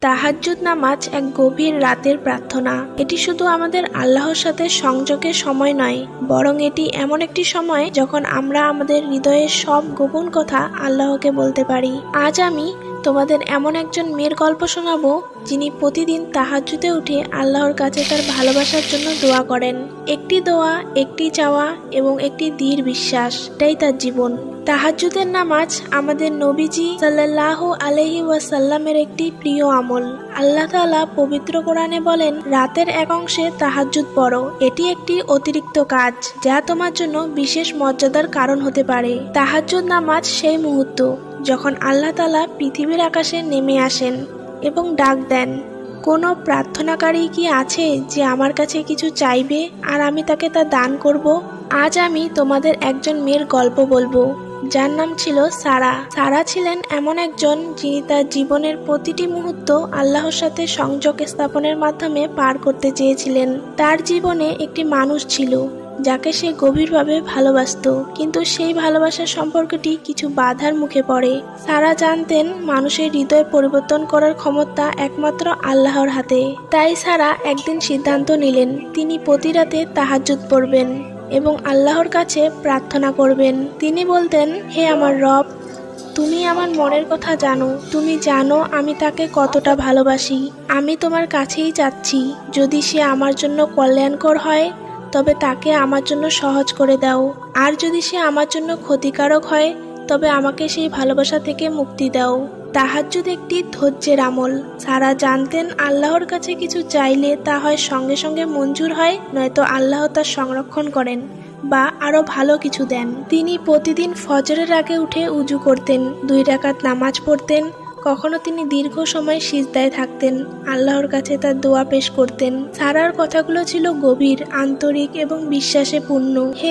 তাহাজ্জুদ নামাজ এক গভীর রাতের প্রার্থনা। এটি শুধু আমাদের আল্লাহর সাথে সংযোগের সময় নয়, বরং এটি এমন একটি সময় যখন আমরা আমাদের হৃদয়ের সব গোপন কথা আল্লাহকে বলতে পারি। আজ আমি তোমাদের এমন একজন মেয়ের গল্প শোনাবো যিনি প্রতিদিন তাহাজ্জুদে উঠে আল্লাহর কাছে তার ভালোবাসার জন্য দোয়া করেন। একটি দোয়া, একটি চাওয়া এবং একটি দৃঢ় বিশ্বাস, এটাই তার জীবন। তাহাজ্জুদের নামাজ আমাদের নবীজি সাল্লাল্লাহু আলাইহি ওয়াসাল্লামের একটি প্রিয় আমল। আল্লাহ তাআলা পবিত্র কোরআনে বলেন, রাতের এক অংশে তাহাজ্জুদ পড়ো। এটি একটি অতিরিক্ত কাজ যা তোমার জন্য বিশেষ মর্যাদার কারণ হতে পারে। তাহাজ্জুদ নামাজ সেই মুহূর্ত যখন আল্লাহ তাআলা পৃথিবীর আকাশে নেমে আসেন এবং ডাক দেন, কোনো প্রার্থনাকারী কি আছে যে আমার কাছে কিছু চাইবে আর আমি তাকে তা দান করব? আজ আমি তোমাদের একজন মেয়ের গল্প বলবো যার নাম ছিল সারা। সারা ছিলেন এমন একজন যিনি তার জীবনের প্রতিটি মুহূর্ত আল্লাহর সাথে সংযোগ স্থাপনের মাধ্যমে পার করতে চেয়েছিলেন। তার জীবনে একটি মানুষ ছিল যাকে সে গভীরভাবে ভালোবাসত, কিন্তু সেই ভালোবাসার সম্পর্কটি কিছু বাধার মুখে পড়ে। সারা জানতেন মানুষের হৃদয় পরিবর্তন করার ক্ষমতা একমাত্র আল্লাহর হাতে। তাই সারা একদিন সিদ্ধান্ত নিলেন তিনি প্রতি রাতে তাহাজ্জুদ পড়বেন এবং আল্লাহর কাছে প্রার্থনা করবেন। তিনি বলতেন, হে আমার রব, তুমি আমার মনের কথা জানো। তুমি জানো আমি তাকে কতটা ভালোবাসি। আমি তোমার কাছেই যাচ্ছি। যদি সে আমার জন্য কল্যাণকর হয় তবে তাকে আমার জন্য সহজ করে দাও, আর যদি সে আমার জন্য ক্ষতিকারক হয় তবে আমাকে সেই ভালোবাসা থেকে মুক্তি দাও। তাহাজ্জুদ একটি ধৈর্যের আমল। সারা জানতেন আল্লাহর কাছে কিছু চাইলে তা হয় সঙ্গে সঙ্গে মঞ্জুর হয়, নয়তো আল্লাহ তা সংরক্ষণ করেন বা আরো ভালো কিছু দেন। তিনি প্রতিদিন ফজরের আগে উঠে উজু করতেন, 2 রাকাত নামাজ পড়তেন। কখনো তিনি দীর্ঘ সময় সিজদায় থাকতেন, আল্লাহর কাছে তার দোয়া পেশ করতেন। সারার কথাগুলো ছিল গভীর, আন্তরিক এবং বিশ্বাসে পূর্ণ। হে